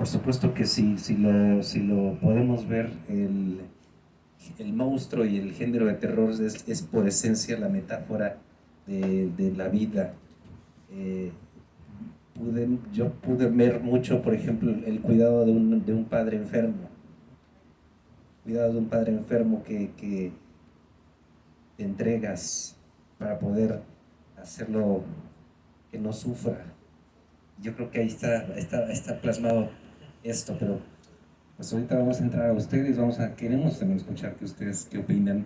Por supuesto que sí, si lo podemos ver, el monstruo y el género de terror es por esencia la metáfora de la vida. Eh, yo pude ver mucho, por ejemplo, el cuidado de un padre enfermo, cuidado de un padre enfermo que te entregas para poder hacerlo que no sufra. Yo creo que ahí está plasmado esto, pero pues ahorita vamos a entrar a ustedes, queremos también escuchar que ustedes qué opinan.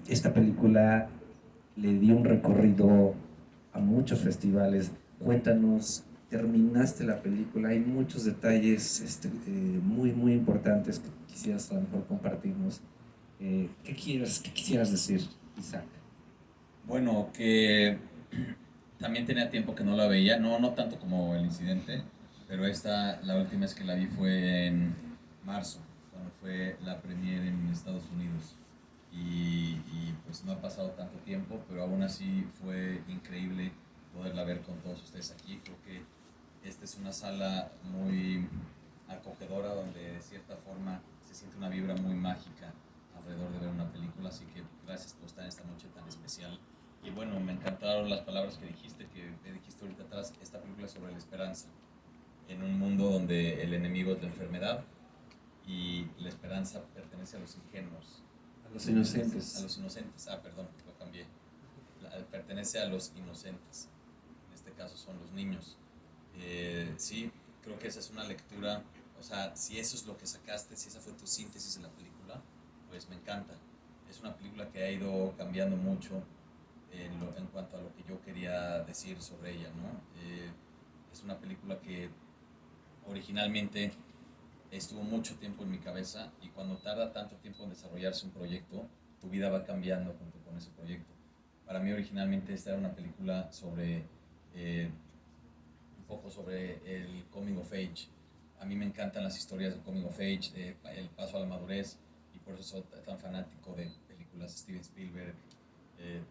Esta película le dio un recorrido a muchos festivales. Cuéntanos, terminaste la película, hay muchos detalles muy, muy importantes que quisieras a lo mejor compartirnos. ¿Qué quisieras decir, Isaac? Bueno, que también tenía tiempo que no la veía, no tanto como el incidente, pero la última vez que la vi fue en marzo, cuando fue la premier en Estados Unidos. Pues no ha pasado tanto tiempo, pero aún así fue increíble poderla ver con todos ustedes aquí. Creo que esta es una sala muy acogedora donde de cierta forma se siente una vibra muy mágica alrededor de ver una película, así que gracias por estar en esta noche tan especial. Y bueno, me encantaron las palabras que dijiste ahorita atrás. Esta película es sobre la esperanza, en un mundo donde el enemigo es la enfermedad y la esperanza pertenece a los ingenuos, A los a inocentes. los inocentes. Ah, perdón, lo cambié. Pertenece a los inocentes. En este caso son los niños. Sí, creo que esa es una lectura, o sea, si eso es lo que sacaste, si esa fue tu síntesis de la película, pues me encanta. Es una película que ha ido cambiando mucho en cuanto a lo que yo quería decir sobre ella, ¿no? Es una película que originalmente estuvo mucho tiempo en mi cabeza y cuando tarda tanto tiempo en desarrollarse un proyecto, tu vida va cambiando junto con ese proyecto. Para mí originalmente esta era una película sobre eh, un poco sobre el coming of age. A mí me encantan las historias de coming of age, el paso a la madurez, y por eso soy tan fanático de películas de Steven Spielberg, eh,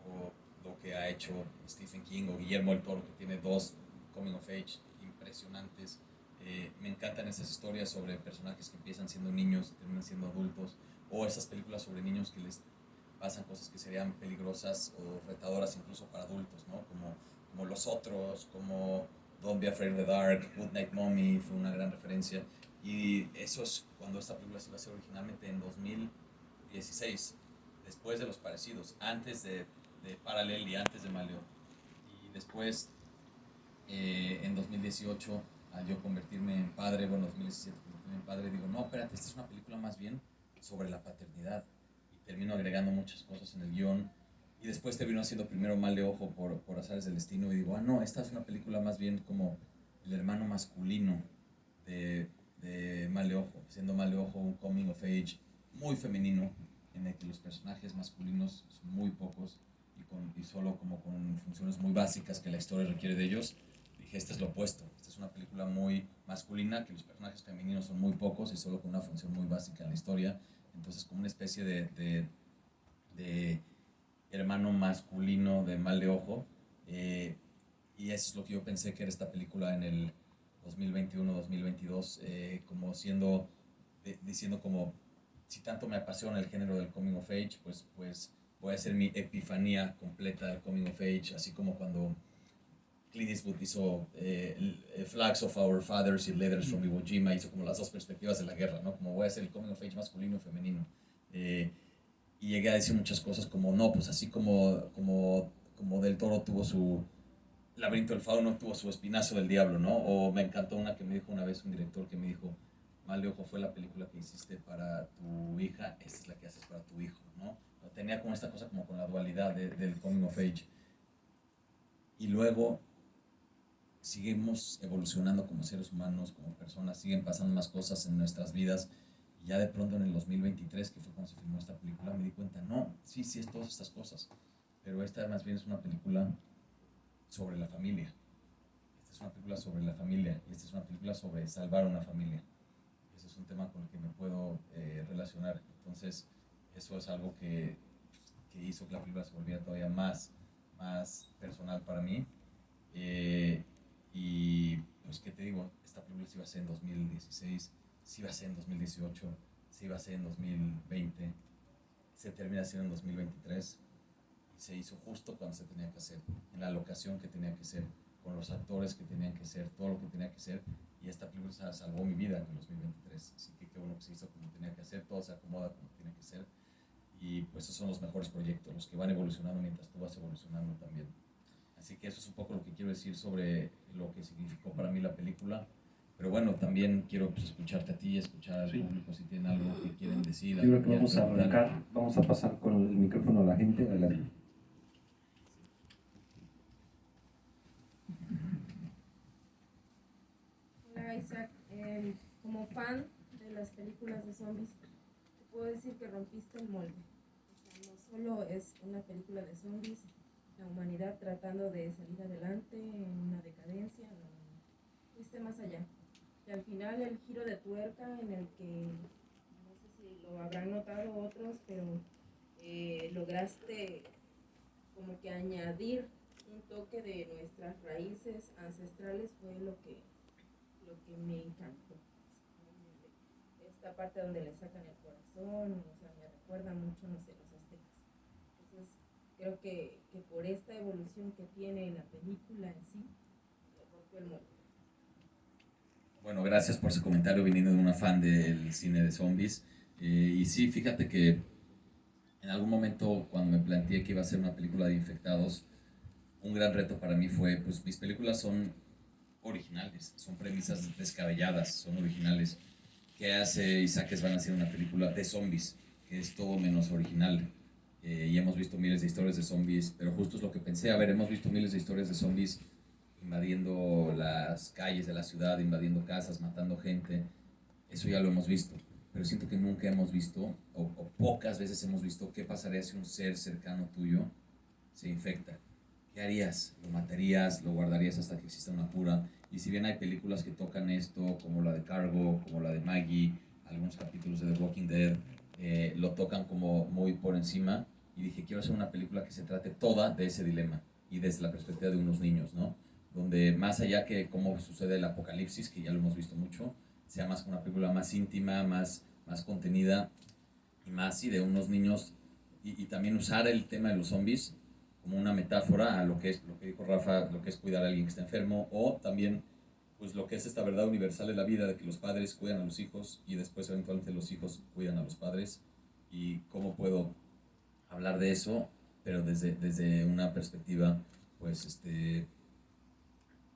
o lo que ha hecho Stephen King o Guillermo del Toro, que tiene dos coming of age impresionantes. Me encantan esas historias sobre personajes que empiezan siendo niños y terminan siendo adultos, o esas películas sobre niños que les pasan cosas que serían peligrosas o retadoras incluso para adultos, ¿no? Como Los Otros, como Don't Be Afraid of the Dark, Good Night Mommy fue una gran referencia. Y eso es cuando esta película se iba a hacer originalmente en 2016, después de Los Parecidos, antes de Parallel y antes de Maleo. Y después, en 2018, al yo convertirme en padre, bueno, 2017 convertirme en padre, digo, no, espérate, esta es una película más bien sobre la paternidad. Y termino agregando muchas cosas en el guión. Y después termino haciendo primero Mal de Ojo por azares del destino. Y digo, ah, no, esta es una película más bien como el hermano masculino de, de Mal de Ojo, siendo Mal de Ojo un coming of age muy femenino, en el que los personajes masculinos son muy pocos y solo como con funciones muy básicas que la historia requiere de ellos. Dije, este es lo opuesto, esta es una película muy masculina, que los personajes femeninos son muy pocos y solo con una función muy básica en la historia. Entonces, como una especie de hermano masculino de Mal de Ojo. eh, y eso es lo que yo pensé que era esta película en el 2021-2022, como diciendo como, si tanto me apasiona el género del coming of age, pues voy a hacer mi epifanía completa del coming of age, así como cuando Clint Eastwood hizo Flags of Our Fathers y Letters from Iwo Jima, hizo como las dos perspectivas de la guerra, ¿no? Como voy a hacer el coming of age masculino y femenino. Eh, y llegué a decir muchas cosas como, no, pues así como Del Toro tuvo su Laberinto del Fauno, tuvo su Espinazo del Diablo, ¿no? O me encantó una que me dijo una vez un director que me dijo, Mal de Ojo fue la película que hiciste para tu hija, esta es la que haces para tu hijo, ¿no? Tenía como esta cosa como con la dualidad del coming of age. Y luego seguimos evolucionando como seres humanos, como personas, siguen pasando más cosas en nuestras vidas. Y ya de pronto en el 2023, que fue cuando se filmó esta película, me di cuenta, no, sí, sí es todas estas cosas, pero esta más bien es una película sobre la familia. Esta es una película sobre la familia y esta es una película sobre salvar a una familia. Ese es un tema con el que me puedo relacionar. Entonces, eso es algo que hizo que la película se volviera todavía más personal para mí. Eh, y pues qué te digo, esta película sí va a ser en 2016, sí va a ser en 2018, sí va a ser en 2020, se termina siendo en 2023 y se hizo justo cuando se tenía que hacer, en la locación que tenía que ser, con los actores que tenían que ser, todo lo que tenía que ser, y esta película salvó mi vida en 2023, así que qué bueno que se hizo como tenía que hacer, todo se acomoda como tiene que ser, y pues esos son los mejores proyectos, los que van evolucionando mientras tú vas evolucionando también. Así que eso es un poco lo que quiero decir sobre lo que significó para mí la película. Pero bueno, también quiero pues, escucharte a ti, escuchar al público si tienen algo que quieren decir. Yo creo que vamos a arrancar, vamos a pasar con el micrófono a la gente. Adelante. Hola Isaac, como fan de las películas de zombies, te puedo decir que rompiste el molde. O sea, no solo es una película de zombies, la humanidad tratando de salir adelante en una decadencia, no, fuiste más allá. Y al final el giro de tuerca en el que, no sé si lo habrán notado otros, pero lograste como que añadir un toque de nuestras raíces ancestrales fue lo que me encantó. Esta parte donde le sacan el corazón, o sea, me recuerda mucho, no sé, los aztecas. Entonces, creo que por esta evolución que tiene la película en sí, rompió el molde. Bueno, gracias por ese comentario viniendo de una fan del cine de zombies. Y sí, fíjate que en algún momento cuando me planteé que iba a ser una película de infectados, un gran reto para mí fue, pues mis películas son originales, son premisas descabelladas, son originales. ¿Qué hace Isaac van a hacer una película de zombies? Que es todo menos original. Y hemos visto miles de historias de zombies, pero justo es lo que pensé. A ver, hemos visto miles de historias de zombies invadiendo las calles de la ciudad, invadiendo casas, matando gente. Eso ya lo hemos visto. Pero siento que nunca hemos visto, o pocas veces hemos visto, qué pasaría si un ser cercano tuyo se infecta. ¿Qué harías? ¿Lo matarías? ¿Lo guardarías hasta que exista una cura? Y si bien hay películas que tocan esto, como la de Cargo, como la de Maggie, algunos capítulos de The Walking Dead, lo tocan como muy por encima. Y dije, quiero hacer una película que se trate toda de ese dilema y desde la perspectiva de unos niños, ¿no? Donde más allá que cómo sucede el apocalipsis, que ya lo hemos visto mucho, sea más una película más íntima, más contenida y más sí, de unos niños y también usar el tema de los zombies como una metáfora a lo que es lo que dijo Rafa, lo que es cuidar a alguien que está enfermo o también pues lo que es esta verdad universal de la vida de que los padres cuidan a los hijos y después eventualmente los hijos cuidan a los padres y cómo puedo hablar de eso pero desde una perspectiva pues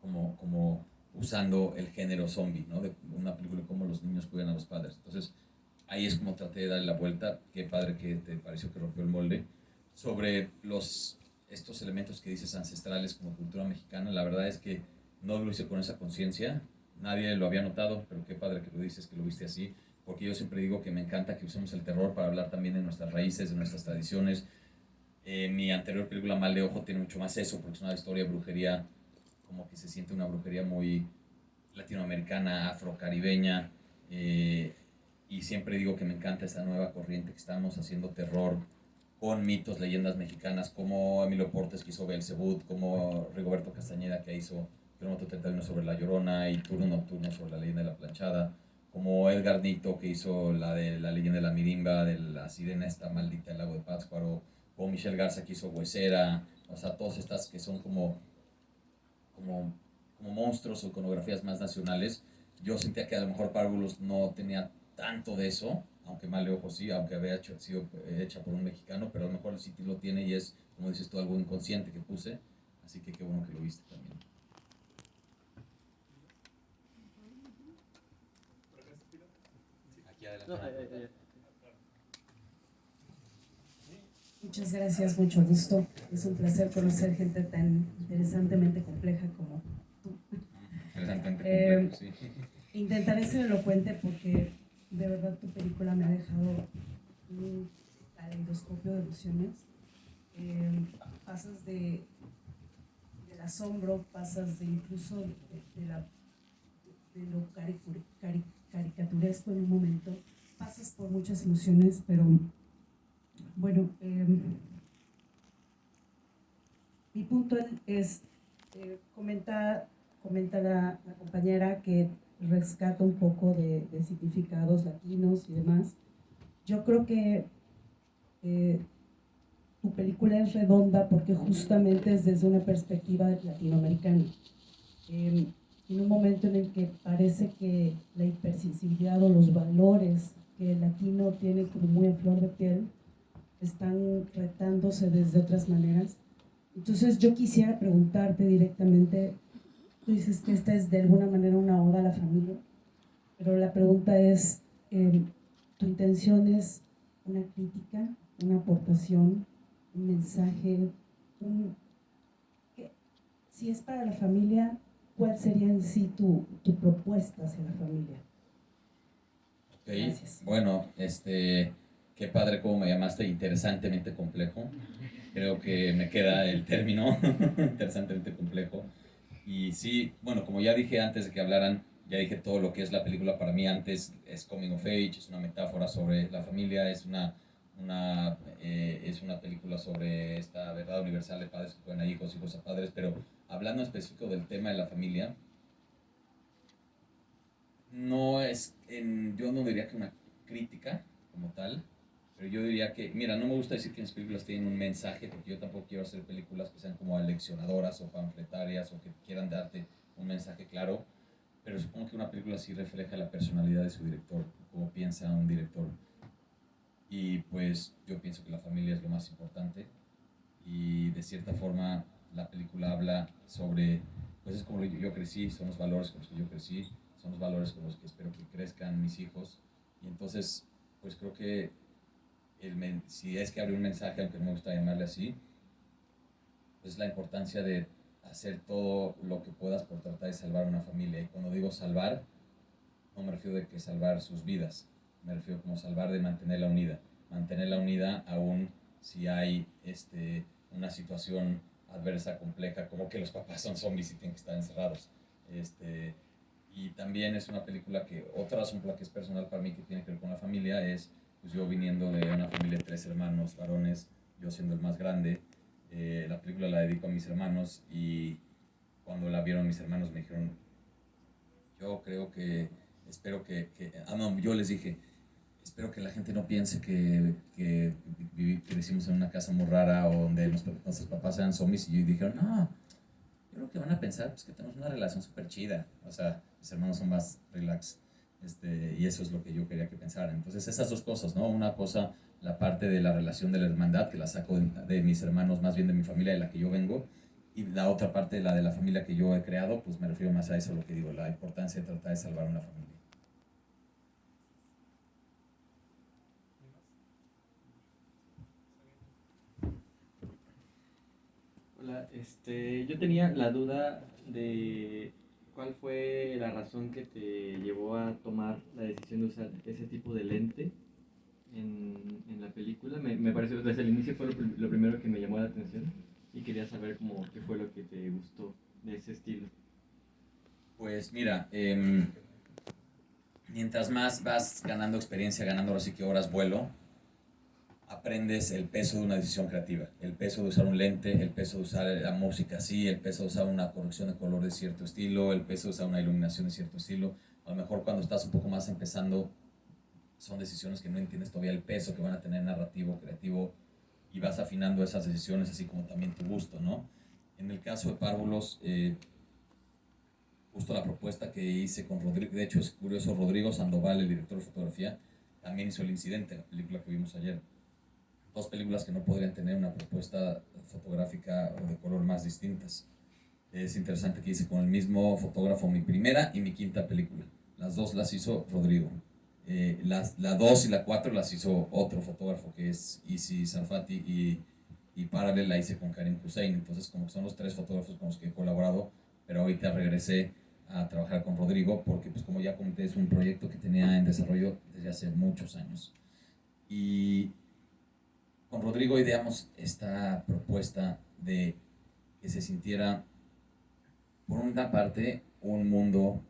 como usando el género zombie, ¿no? De una película como los niños cuidan a los padres. Entonces, ahí es como traté de darle la vuelta. Qué padre que te pareció que rompió el molde. Sobre estos elementos que dices ancestrales como cultura mexicana, la verdad es que no lo hice con esa conciencia. Nadie lo había notado, pero qué padre que lo dices, que lo viste así. Porque yo siempre digo que me encanta que usemos el terror para hablar también de nuestras raíces, de nuestras tradiciones. Mi anterior película, Mal de Ojo, tiene mucho más eso, porque es una historia de brujería como que se siente una brujería muy latinoamericana, afrocaribeña, y siempre digo que me encanta esta nueva corriente que estamos haciendo terror con mitos, leyendas mexicanas, como Emilio Portes que hizo Belzebut, como Rigoberto Castañeda que hizo Kilómetro 31 sobre La Llorona y Turno Nocturno sobre la leyenda de la planchada, como Edgar Nito que hizo la de la leyenda de la Mirimba, de la sirena esta maldita, el lago de Pátzcuaro, como Michelle Garza que hizo Huesera, o sea, todas estas que son como, como monstruos o iconografías más nacionales. Yo sentía que a lo mejor Párvulos no tenía tanto de eso, aunque Mal de Ojo sí, aunque había sido hecha por un mexicano, pero a lo mejor el sitio lo tiene y es, como dices tú, algo inconsciente que puse. Así que qué bueno que lo viste también. Aquí adelante. No, Muchas gracias, mucho gusto. Es un placer conocer gente tan interesantemente compleja como tú. Interesantemente complejo, sí. Intentaré ser elocuente porque de verdad tu película me ha dejado un caleidoscopio de emociones. Pasas del asombro, pasas de incluso de lo caricaturesco en un momento, pasas por muchas emociones, pero bueno, mi punto es comentar comenta la compañera que rescata un poco de significados latinos y demás. Yo creo que tu película es redonda porque justamente es desde una perspectiva latinoamericana. En un momento en el que parece que la hipersensibilidad o los valores que el latino tiene como muy a flor de piel están retándose desde otras maneras. Entonces yo quisiera preguntarte directamente, tú dices que esta es de alguna manera una oda a la familia, pero la pregunta es, ¿tu intención es una crítica, una aportación, un mensaje? Si es para la familia, ¿cuál sería en sí tu propuesta hacia la familia? Okay. Gracias. Bueno, qué padre cómo me llamaste, interesantemente complejo. Creo que me queda el término, interesantemente complejo. Y sí, bueno, como ya dije antes de que hablaran, ya dije todo lo que es la película para mí antes, es coming of age, es una metáfora sobre la familia, es una película sobre esta verdad universal de padres que pueden a hijos, hijos a padres, pero hablando específico del tema de la familia, yo no diría que una crítica como tal, pero yo diría que, mira, no me gusta decir que mis películas tienen un mensaje, porque yo tampoco quiero hacer películas que sean como aleccionadoras o panfletarias o que quieran darte un mensaje claro, pero supongo que una película sí refleja la personalidad de su director, cómo piensa un director. Y pues yo pienso que la familia es lo más importante y de cierta forma la película habla sobre, pues es como yo crecí, son los valores con los que yo crecí, son los valores con los que espero que crezcan mis hijos y entonces pues creo que si es que abre un mensaje, aunque no me gusta llamarle así, pues la importancia de hacer todo lo que puedas por tratar de salvar una familia. Y cuando digo salvar, no me refiero de que salvar sus vidas, me refiero como salvar de mantenerla unida aún si hay una situación adversa, compleja, como que los papás son zombies y tienen que estar encerrados. Y también es una película que, otra razón por la que es personal para mí que tiene que ver con la familia es, pues yo viniendo de una familia de 3 hermanos varones, yo siendo el más grande, la película la dedico a mis hermanos y cuando la vieron mis hermanos me dijeron, yo creo que, espero no, yo les dije, espero que la gente no piense que crecimos en una casa muy rara o donde nuestros papás eran zombies y dijeron, no, yo creo que van a pensar pues, que tenemos una relación súper chida, o sea, mis hermanos son más relax, y eso es lo que yo quería que pensaran. Entonces esas dos cosas, ¿no? Una cosa, la parte de la relación de la hermandad, que la saco de mis hermanos, más bien de mi familia de la que yo vengo, y la otra parte, la de la familia que yo he creado, pues me refiero más a eso, lo que digo, la importancia de tratar de salvar una familia. Hola, yo tenía la duda de cuál fue la razón que te llevó a tomar la decisión de usar ese tipo de lente en la película. Me pareció, desde el inicio fue lo primero que me llamó la atención y quería saber como qué fue lo que te gustó de ese estilo. Pues mira, mientras más vas ganando experiencia, ganando ahora sí que horas vuelo, aprendes el peso de una decisión creativa, el peso de usar un lente, el peso de usar la música así, el peso de usar una corrección de color de cierto estilo, el peso de usar una iluminación de cierto estilo. A lo mejor cuando estás un poco más empezando, son decisiones que no entiendes todavía el peso que van a tener narrativo, creativo, y vas afinando esas decisiones así como también tu gusto, ¿no? En el caso de Párvulos, justo la propuesta que hice con Rodrigo, de hecho es curioso, Rodrigo Sandoval, el director de fotografía, también hizo El Incidente, la película que vimos ayer. Dos películas que no podrían tener una propuesta fotográfica o de color más distintas. Es interesante que hice con el mismo fotógrafo mi primera y mi quinta película. Las dos las hizo Rodrigo. La 2 y la 4 las hizo otro fotógrafo que es Isi Sarfati y Parallel la hice con Karim Hussein. Entonces como que son los tres fotógrafos con los que he colaborado, pero ahorita regresé a trabajar con Rodrigo porque pues como ya comenté es un proyecto que tenía en desarrollo desde hace muchos años. Y con Rodrigo ideamos esta propuesta de que se sintiera, por una parte, un mundo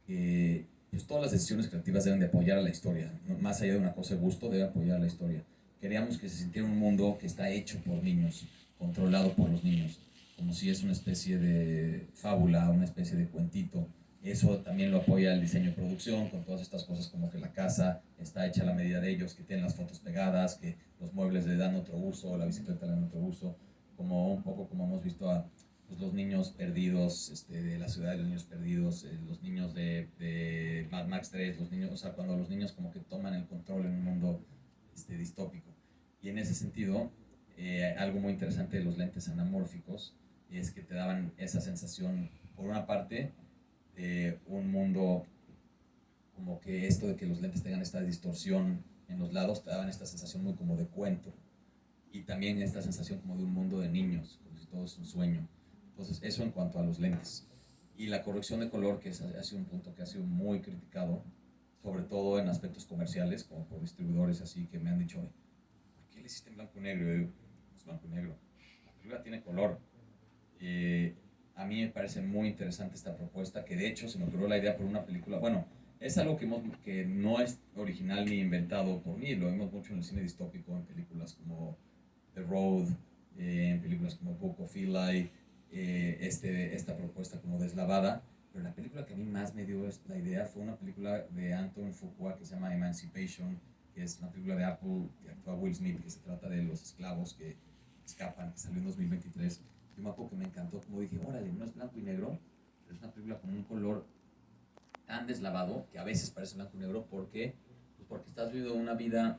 que pues, todas las decisiones creativas deben de apoyar a la historia, ¿no? Más allá de una cosa de gusto, debe apoyar a la historia. Queríamos que se sintiera un mundo que está hecho por niños, controlado por los niños. como si es una especie de fábula, una especie de cuentito. Eso también lo apoya el diseño de producción, con todas estas cosas como que la casa está hecha a la medida de ellos, que tienen las fotos pegadas, que los muebles le dan otro uso, la bicicleta le dan otro uso, como un poco como hemos visto a pues, los niños perdidos de la ciudad de los niños perdidos, los niños de Mad Max 3, los niños, o sea, cuando los niños como que toman el control en un mundo distópico. Y en ese sentido, algo muy interesante de los lentes anamórficos es que te daban esa sensación, por una parte, de un mundo como que esto de que los lentes tengan esta distorsión en los lados te daban esta sensación muy como de cuento y también esta sensación como de un mundo de niños, como si todo es un sueño. Entonces eso en cuanto a los lentes. Y la corrección de color, que ha sido un punto que ha sido muy criticado, sobre todo en aspectos comerciales, como por distribuidores así que me han dicho, ¿por qué le hiciste en blanco y negro? Y yo, es blanco y negro. La película tiene color. A mí me parece muy interesante esta propuesta, que de hecho se me ocurrió la idea por una película, bueno, es algo que no es original ni inventado por mí, lo vemos mucho en el cine distópico, en películas como The Road, en películas como Book of Eli, esta propuesta como deslavada, pero la película que a mí más me dio la idea fue una película de Anton Fuqua que se llama Emancipation, que es una película de Apple que actúa Will Smith, que se trata de los esclavos que escapan, que salió en 2023. Yo me acuerdo que me encantó, como dije, órale, no es blanco y negro, pero es una película con un color tan deslavado que a veces parece blanco y negro. ¿Por qué? Pues porque estás viviendo una vida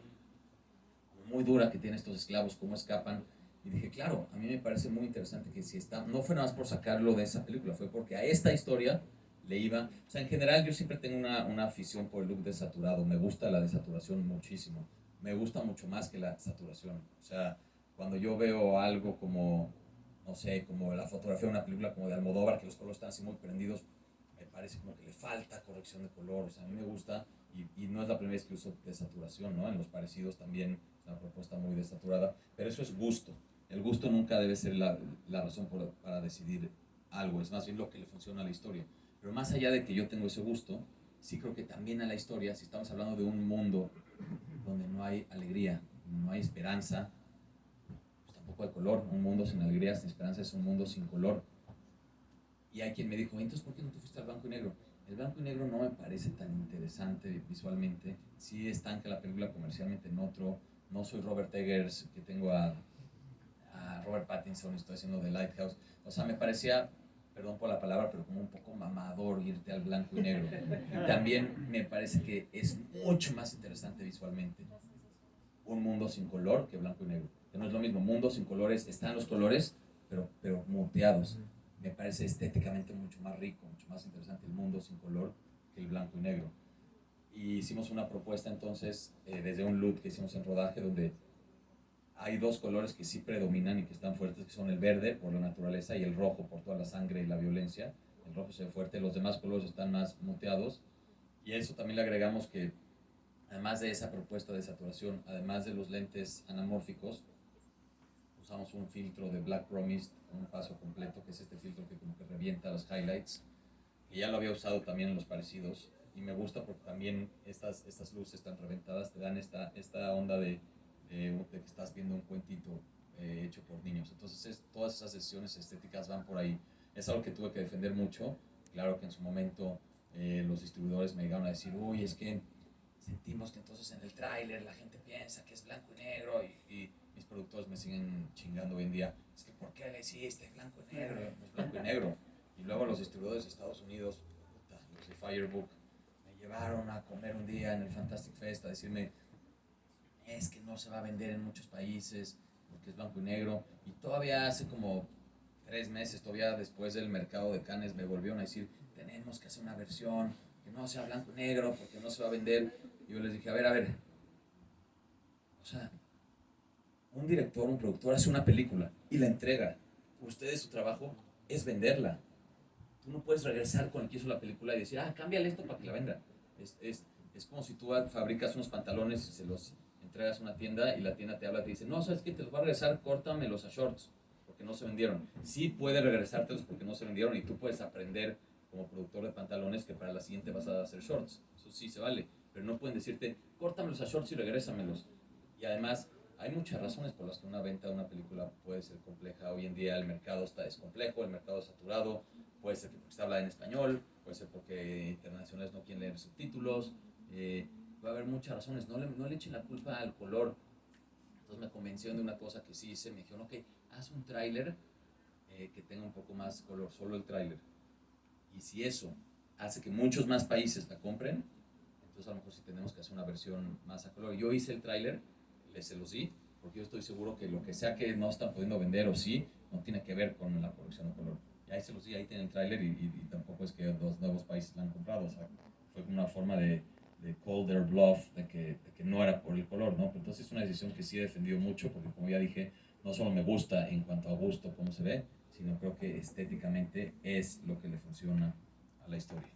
muy dura que tienen estos esclavos, cómo escapan. Y dije, claro, a mí me parece muy interesante que si está, no fue nada más por sacarlo de esa película, fue porque a esta historia le iba, o sea, en general yo siempre tengo una afición por el look desaturado, me gusta la desaturación muchísimo, me gusta mucho más que la saturación, o sea, cuando yo veo algo como, no sé, como la fotografía de una película como de Almodóvar, que los colores están así muy prendidos, me parece como que le falta corrección de color, o sea, a mí me gusta, y no es la primera vez que uso desaturación, ¿no? En los parecidos también es una propuesta muy desaturada, pero eso es gusto. El gusto nunca debe ser la razón para decidir algo, es más bien lo que le funciona a la historia. Pero más allá de que yo tengo ese gusto, sí creo que también a la historia, si estamos hablando de un mundo donde no hay alegría, no hay esperanza, pues tampoco hay color. Un mundo sin alegría, sin esperanza es un mundo sin color. Y hay quien me dijo, entonces, ¿por qué no te fuiste al blanco y negro? El blanco y negro no me parece tan interesante visualmente. Sí estanca la película comercialmente en otro. No soy Robert Eggers, que tengo a Robert Pattinson, estoy haciendo The Lighthouse. O sea, me parecía, perdón por la palabra, pero como un poco mamador irte al blanco y negro. Y también me parece que es mucho más interesante visualmente un mundo sin color que blanco y negro. Que no es lo mismo, mundo sin colores, están los colores, pero muteados. Me parece estéticamente mucho más rico, mucho más interesante el mundo sin color que el blanco y negro. Y hicimos una propuesta entonces, desde un look que hicimos en rodaje, donde hay dos colores que sí predominan y que están fuertes, que son el verde por la naturaleza y el rojo por toda la sangre y la violencia. El rojo se ve fuerte, los demás colores están más muteados. Y a eso también le agregamos que, además de esa propuesta de saturación, además de los lentes anamórficos, usamos un filtro de Black Promise, un paso completo, que es este filtro que como que revienta los highlights, que ya lo había usado también en los parecidos, y me gusta porque también estas luces tan reventadas te dan esta onda de que estás viendo un cuentito hecho por niños. Entonces todas esas decisiones estéticas van por ahí. Es algo que tuve que defender mucho. Claro que en su momento los distribuidores me llegaron a decir, uy, es que sentimos que entonces en el tráiler la gente piensa que es blanco y negro y mis productores me siguen chingando hoy en día. Es que ¿por qué le hiciste blanco y negro? No es blanco y negro. Y luego los distribuidores de Estados Unidos, puta, los de Firebook, me llevaron a comer un día en el Fantastic Fest a decirme, es que no se va a vender en muchos países porque es blanco y negro. Y todavía hace como 3 meses, todavía después del mercado de Cannes, me volvieron a decir, tenemos que hacer una versión que no sea blanco y negro porque no se va a vender. Y yo les dije, a ver, o sea, un director, un productor hace una película y la entrega. Ustedes, su trabajo es venderla. Tú no puedes regresar con el que hizo la película y decir, cámbiale esto para que la venda. Es como si tú fabricas unos pantalones y se los entregas a una tienda y la tienda te habla y te dice, no, ¿sabes qué? Te los va a regresar, córtamelos a shorts porque no se vendieron. Sí puede regresártelos porque no se vendieron y tú puedes aprender como productor de pantalones que para la siguiente vas a hacer shorts. Eso sí se vale, pero no pueden decirte, córtamelos a shorts y regrésamelos. Y además, hay muchas razones por las que una venta de una película puede ser compleja. Hoy en día el mercado es complejo, el mercado es saturado, puede ser porque se habla en español, puede ser porque internacionales no quieren leer subtítulos, va a haber muchas razones. No le echen la culpa al color. Entonces me convenció de una cosa que sí hice, me dijeron, ok, haz un tráiler que tenga un poco más color, solo el tráiler. Y si eso hace que muchos más países la compren, entonces a lo mejor sí tenemos que hacer una versión más a color. Yo hice el tráiler, se los di, porque yo estoy seguro que lo que sea que no están pudiendo vender o sí, no tiene que ver con la producción a color. Y ahí se los di, ahí tienen el tráiler y tampoco es que dos nuevos países la han comprado, o sea, fue como una forma de call their bluff, de que no era por el color, ¿no? Entonces es una decisión que sí he defendido mucho, porque como ya dije, no solo me gusta en cuanto a gusto cómo se ve, sino creo que estéticamente es lo que le funciona a la historia.